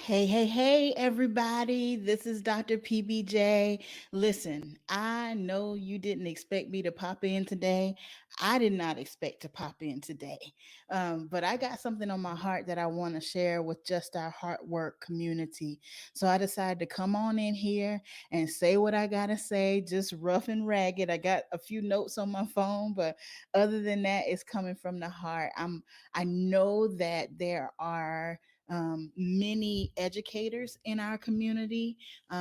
Hey, everybody. This is Dr. PBJ. Listen, I know you didn't expect me to pop in today. I did not expect to pop in today. But I got something on my heart that I want to share with just our heart work community. So I decided to come on in here and say what I got to say, just rough and ragged. I got a few notes on my phone, but other than that, it's coming from the heart. I know that there are many educators in our community,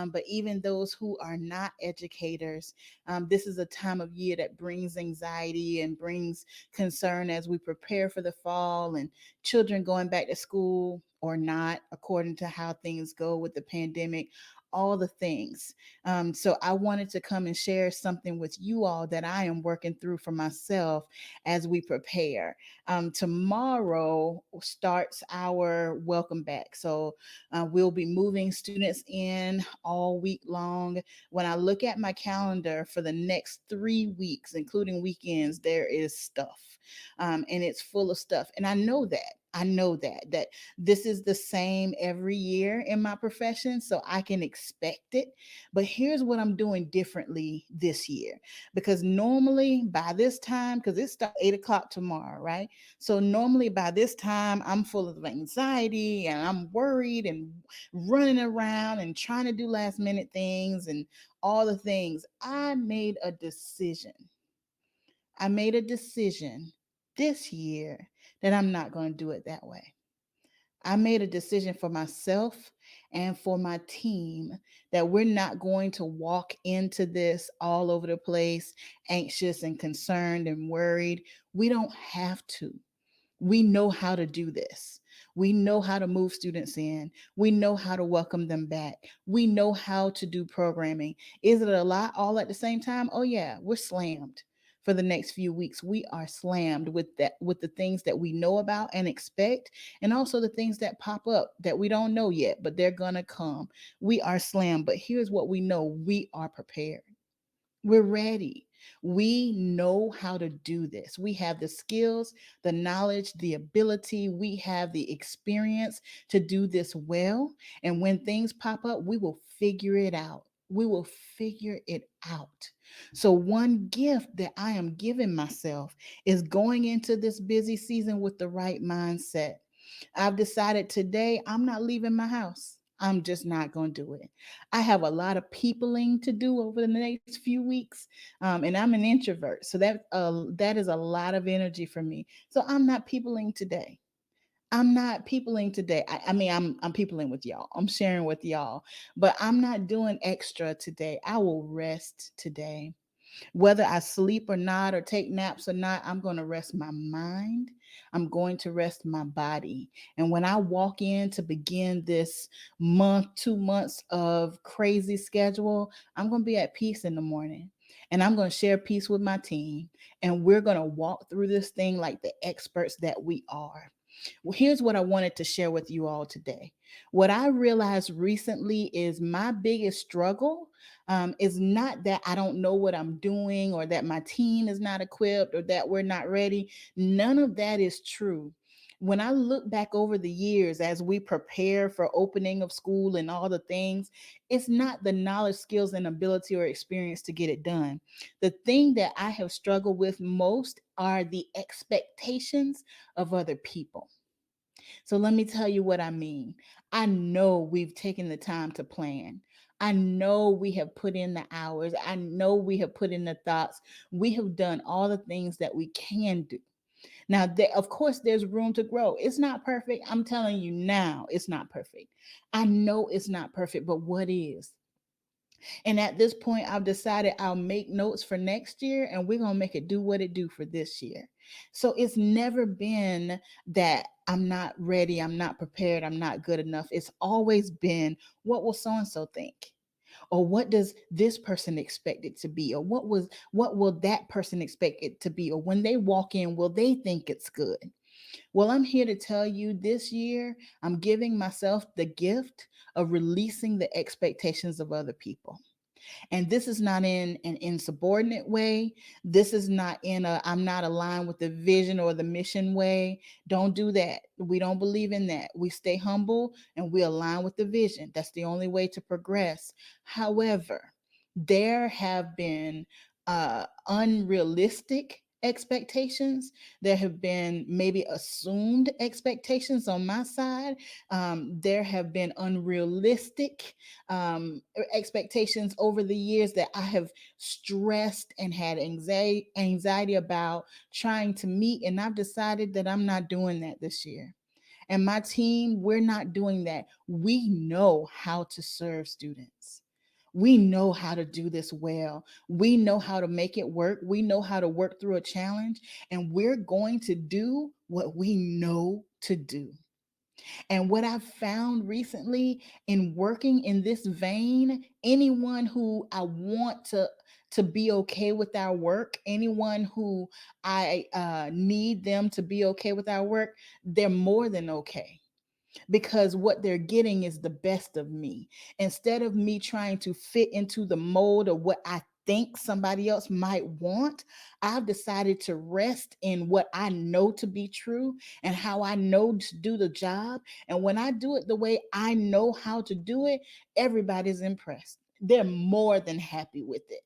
but even those who are not educators, this is a time of year that brings anxiety and brings concern as we prepare for the fall and children going back to school or not, according to how things go with the pandemic. All the things. So I wanted to come and share something with you all that I am working through for myself as we prepare. Tomorrow starts our welcome back. So we'll be moving students in all week long. When I look at my calendar for the next 3 weeks, including weekends, there is stuff, and it's full of stuff. And I know that. I know that this is the same every year in my profession, so I can expect it. But here's what I'm doing differently this year, because normally by this time, because it starts 8 o'clock tomorrow, right? So normally by this time, I'm full of anxiety and I'm worried and running around and trying to do last minute things and all the things. I made a decision this year that I'm not going to do it that way. I made a decision for myself and for my team that we're not going to walk into this all over the place, anxious and concerned and worried. We don't have to. We know how to do this. We know how to move students in. We know how to welcome them back. We know how to do programming. Is it a lot all at the same time? Oh yeah, we're slammed for the next few weeks. We are slammed with the things that we know about and expect, and also the things that pop up that we don't know yet, but they're going to come. We are slammed, but here's what we know. We are prepared. We're ready. We know how to do this. We have the skills, the knowledge, the ability. We have the experience to do this well. And when things pop up, we will figure it out. We will figure it out. So, one gift that I am giving myself is going into this busy season with the right mindset. I've decided today I'm not leaving my house. I'm just not going to do it. I have a lot of peopling to do over the next few weeks, and I'm an introvert, so that is a lot of energy for me. So I'm not peopling today. I'm not peopling today. I mean, I'm peopling with y'all. I'm sharing with y'all, but I'm not doing extra today. I will rest today. Whether I sleep or not, or take naps or not, I'm going to rest my mind. I'm going to rest my body. And when I walk in to begin this month, 2 months of crazy schedule, I'm going to be at peace in the morning. And I'm going to share peace with my team. And we're going to walk through this thing like the experts that we are. Well, here's what I wanted to share with you all today. What I realized recently is my biggest struggle is not that I don't know what I'm doing or that my team is not equipped or that we're not ready. None of that is true. When I look back over the years as we prepare for opening of school and all the things, it's not the knowledge, skills, and ability or experience to get it done. The thing that I have struggled with most are the expectations of other people. So let me tell you what I mean. I know we've taken the time to plan. I know we have put in the hours. I know we have put in the thoughts. We have done all the things that we can do. Now, of course, there's room to grow. It's not perfect. I'm telling you now, it's not perfect. I know it's not perfect, but what is? And at this point, I've decided I'll make notes for next year and we're going to make it do what it do for this year. So it's never been that I'm not ready, I'm not prepared, I'm not good enough. It's always been, what will so and so think? Or what does this person expect it to be? Or what will that person expect it to be? Or when they walk in, will they think it's good? Well, I'm here to tell you this year, I'm giving myself the gift of releasing the expectations of other people. And this is not in an insubordinate way. This is not in a I'm not aligned with the vision or the mission way. Don't do that. We don't believe in that. We stay humble and we align with the vision. That's the only way to progress. However, there have been unrealistic expectations. There have been maybe assumed expectations on my side. There have been unrealistic expectations over the years that I have stressed and had anxiety about trying to meet. And I've decided that I'm not doing that this year. And my team, we're not doing that. We know how to serve students. We know how to do this well. We know how to make it work. We know how to work through a challenge. And we're going to do what we know to do. And what I've found recently in working in this vein, anyone who I want to be okay with our work, anyone who I need them to be okay with our work, they're more than okay, because what they're getting is the best of me. Instead of me trying to fit into the mold of what I think somebody else might want, I've decided to rest in what I know to be true and how I know to do the job. And when I do it the way I know how to do it, everybody's impressed. They're more than happy with it.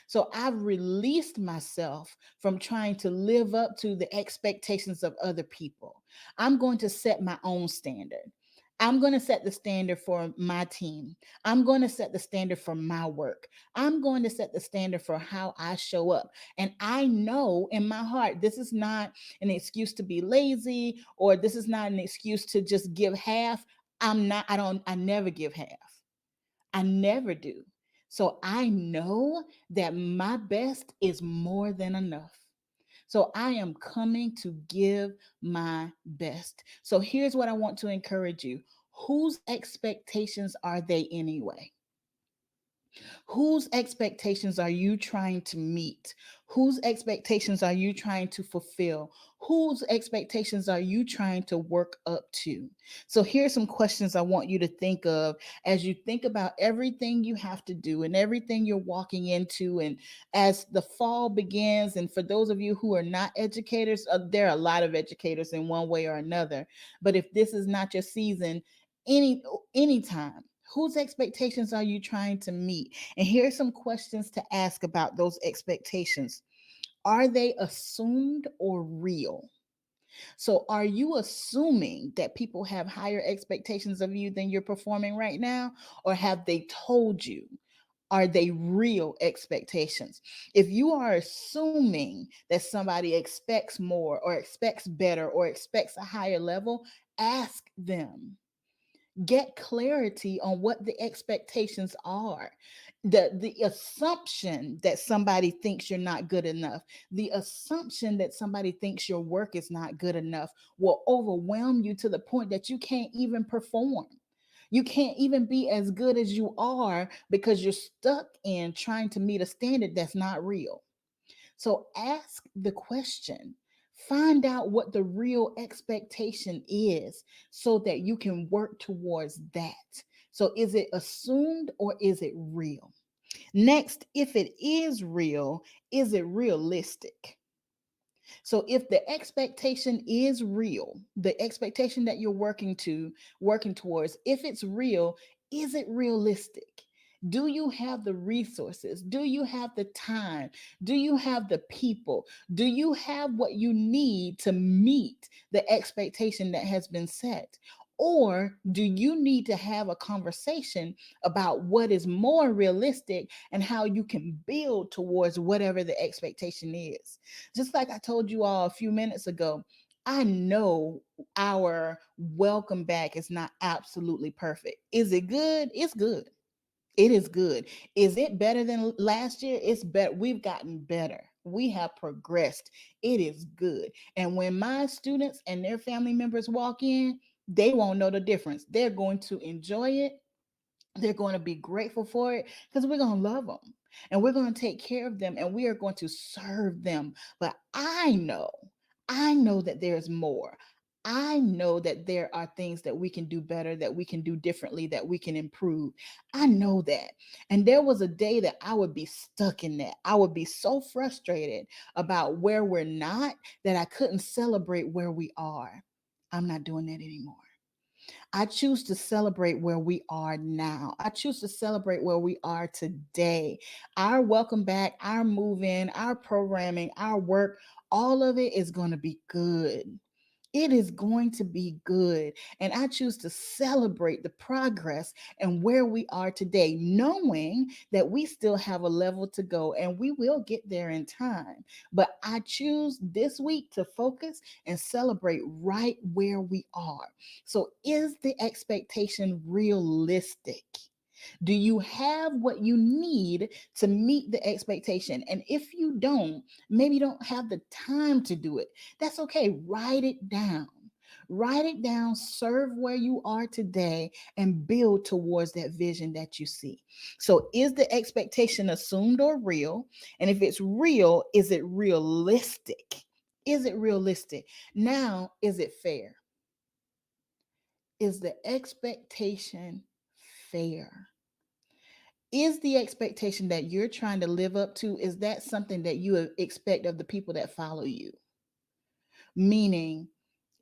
So I've released myself from trying to live up to the expectations of other people. I'm going to set my own standard. I'm going to set the standard for my team. I'm going to set the standard for my work. I'm going to set the standard for how I show up. And I know in my heart, this is not an excuse to be lazy, or this is not an excuse to just give half. I never give half. I never do. So I know that my best is more than enough. So I am coming to give my best. So here's what I want to encourage you. Whose expectations are they anyway? Whose expectations are you trying to meet? Whose expectations are you trying to fulfill? Whose expectations are you trying to work up to? So, here's some questions I want you to think of as you think about everything you have to do and everything you're walking into. And as the fall begins, and for those of you who are not educators, there are a lot of educators in one way or another. But if this is not your season, any anytime, whose expectations are you trying to meet? And here's some questions to ask about those expectations. Are they assumed or real? So, are you assuming that people have higher expectations of you than you're performing right now? Or have they told you? Are they real expectations? If you are assuming that somebody expects more, or expects better, or expects a higher level, ask them. Get clarity on what the expectations are. The assumption that somebody thinks you're not good enough, the assumption that somebody thinks your work is not good enough, will overwhelm you to the point that you can't even perform. You can't even be as good as you are because you're stuck in trying to meet a standard that's not real. So ask the question. Find out what the real expectation is so that you can work towards that. So, is it assumed or is it real? Next, if it is real, is it realistic? So if the expectation is real, the expectation that you're working towards, if it's real, is it realistic? Do you have the resources? Do you have the time? Do you have the people? Do you have what you need to meet the expectation that has been set? Or do you need to have a conversation about what is more realistic and how you can build towards whatever the expectation is? Just like I told you all a few minutes ago, I know our welcome back is not absolutely perfect. Is it good? It's good. It is good. Is it better than last year? It's better. We've gotten better. We have progressed. It is good. And when my students and their family members walk in, they won't know the difference. They're going to enjoy it. They're going to be grateful for it because we're going to love them and we're going to take care of them and we are going to serve them. But I know that there's more. I know that there are things that we can do better, that we can do differently, that we can improve. I know that. And there was a day that I would be stuck in that. I would be so frustrated about where we're not that I couldn't celebrate where we are. I'm not doing that anymore. I choose to celebrate where we are now. I choose to celebrate where we are today. Our welcome back, our move in, our programming, our work, all of it is going to be good. It is going to be good. And I choose to celebrate the progress and where we are today, knowing that we still have a level to go and we will get there in time. But I choose this week to focus and celebrate right where we are. So, is the expectation realistic? Do you have what you need to meet the expectation? And if you don't, maybe you don't have the time to do it. That's okay. Write it down. Write it down, serve where you are today, and build towards that vision that you see. So, is the expectation assumed or real? And if it's real, is it realistic? Is it realistic? Now, is it fair? Is the expectation fair? Is the expectation that you're trying to live up to, is that something that you expect of the people that follow you? Meaning,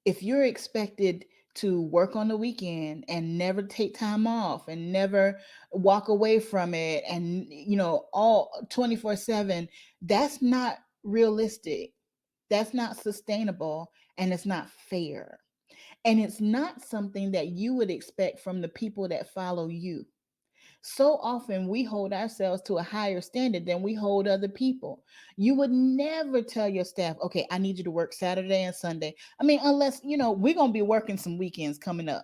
if you're expected to work on the weekend and never take time off and never walk away from it and all 24/7, that's not realistic. That's not sustainable and it's not fair. And it's not something that you would expect from the people that follow you. So often we hold ourselves to a higher standard than we hold other people. You would never tell your staff, okay, I need you to work Saturday and Sunday. I mean, unless, we're going to be working some weekends coming up.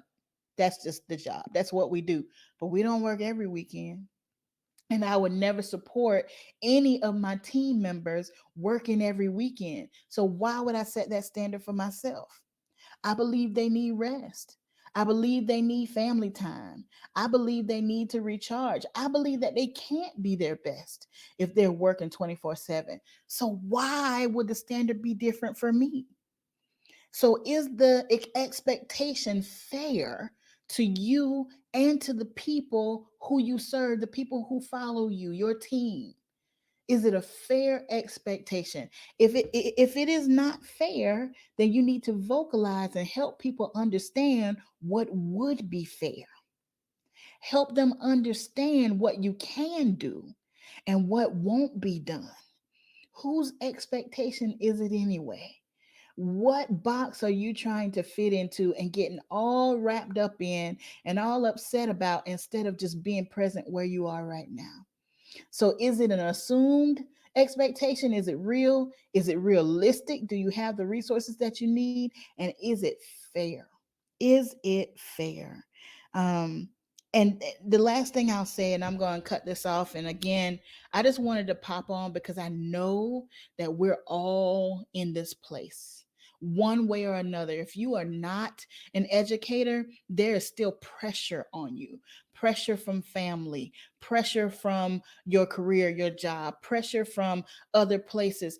That's just the job. That's what we do. But we don't work every weekend. And I would never support any of my team members working every weekend. So why would I set that standard for myself? I believe they need rest. I believe they need family time. I believe they need to recharge. I believe that they can't be their best if they're working 24/7. So, why would the standard be different for me? So, is the expectation fair to you and to the people who you serve, the people who follow you, your team? Is it a fair expectation? If it is not fair, then you need to vocalize and help people understand what would be fair. Help them understand what you can do and what won't be done. Whose expectation is it anyway? What box are you trying to fit into and getting all wrapped up in and all upset about instead of just being present where you are right now? So is it an assumed expectation? Is it real? Is it realistic? Do you have the resources that you need? And is it fair? Is it fair? Um, and the last thing I'll say, and I'm going to cut this off. And again, I just wanted to pop on because I know that we're all in this place one way or another. If you are not an educator, there is still pressure on you, pressure from family, pressure from your career, your job, pressure from other places.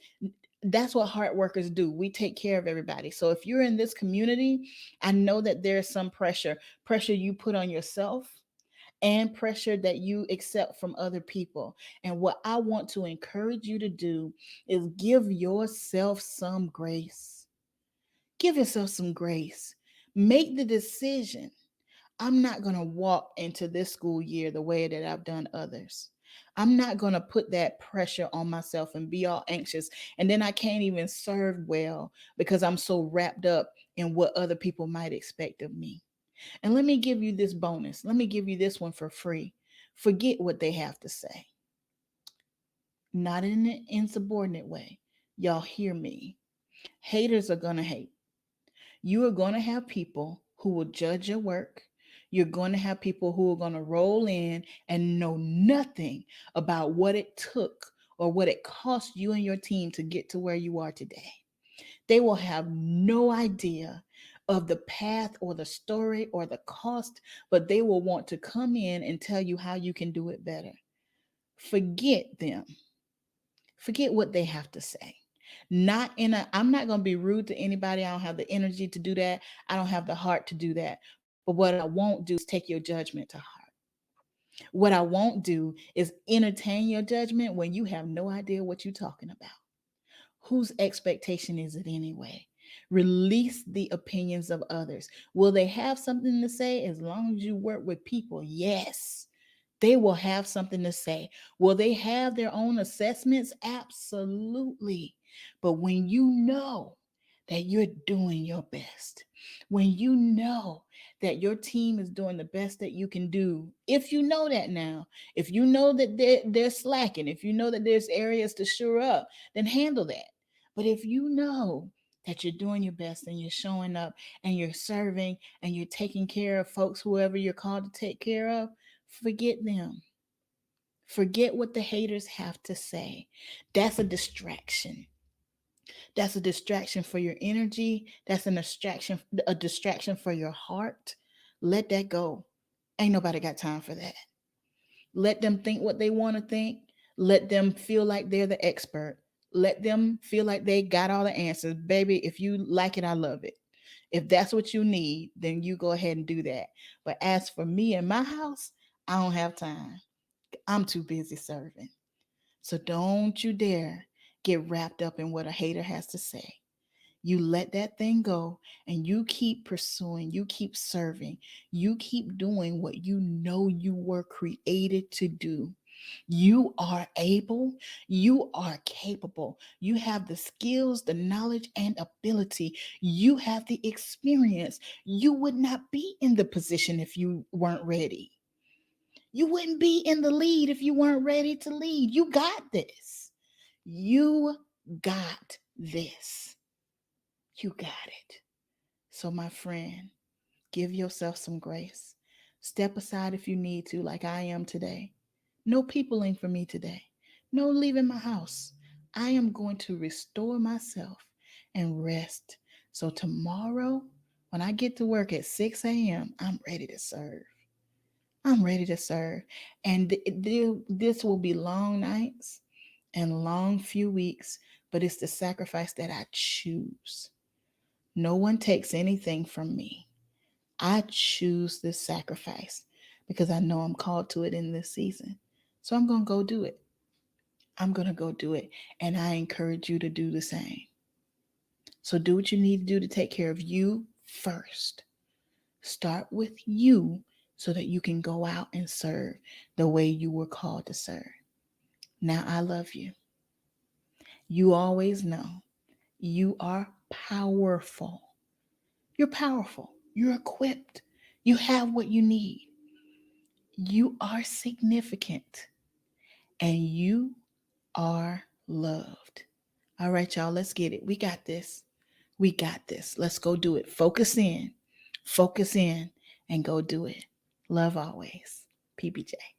That's what hard workers do. We take care of everybody. So if you're in this community, I know that there's some pressure you put on yourself and pressure that you accept from other people. And what I want to encourage you to do is give yourself some grace. Give yourself some grace. Make the decision. I'm not going to walk into this school year the way that I've done others. I'm not going to put that pressure on myself and be all anxious. And then I can't even serve well because I'm so wrapped up in what other people might expect of me. And let me give you this bonus. Let me give you this one for free. Forget what they have to say. Not in an insubordinate way. Y'all hear me. Haters are going to hate. You are going to have people who will judge your work. You're going to have people who are going to roll in and know nothing about what it took or what it cost you and your team to get to where you are today. They will have no idea of the path or the story or the cost, but they will want to come in and tell you how you can do it better. Forget them. Forget what they have to say. Not in a, I'm not going to be rude to anybody. I don't have the energy to do that. I don't have the heart to do that. But what I won't do is take your judgment to heart. What I won't do is entertain your judgment when you have no idea what you're talking about. Whose expectation is it anyway? Release the opinions of others. Will they have something to say as long as you work with people? Yes. They will have something to say. Will they have their own assessments? Absolutely. But when you know that you're doing your best, when you know that your team is doing the best that you can do, if you know that now, if you know that they're slacking, if you know that there's areas to shore up, then handle that. But if you know that you're doing your best and you're showing up and you're serving and you're taking care of folks, whoever you're called to take care of, forget them. Forget what the haters have to say. That's a distraction. That's a distraction for your energy. That's a distraction for your heart. Let that go. Ain't nobody got time for that. Let them think what they want to think. Let them feel like they're the expert. Let them feel like they got all the answers. Baby, if you like it, I love it. If that's what you need, then you go ahead and do that. But as for me and my house, I don't have time. I'm too busy serving. So don't you dare get wrapped up in what a hater has to say. You let that thing go and you keep pursuing, you keep serving, you keep doing what you know you were created to do. You are able, you are capable, you have the skills, the knowledge, and ability, you have the experience. You would not be in the position if you weren't ready. You wouldn't be in the lead if you weren't ready to lead. You got this. You got this. You got it. So, my friend, give yourself some grace. Step aside if you need to, like I am today. No peopling for me today. No leaving my house. I am going to restore myself and rest. So, tomorrow, when I get to work at 6 a.m., I'm ready to serve. I'm ready to serve. And this will be long nights and long few weeks, but it's the sacrifice that I choose. No one takes anything from me. I choose this sacrifice because I know I'm called to it in this season. So I'm going to go do it. I'm going to go do it. And I encourage you to do the same. So do what you need to do to take care of you first. Start with you so that you can go out and serve the way you were called to serve. Now, I love you. You always know you are powerful. You're powerful. You're equipped. You have what you need. You are significant and you are loved. All right, y'all, let's get it. We got this. We got this. Let's go do it. Focus in, and go do it. Love always. PBJ.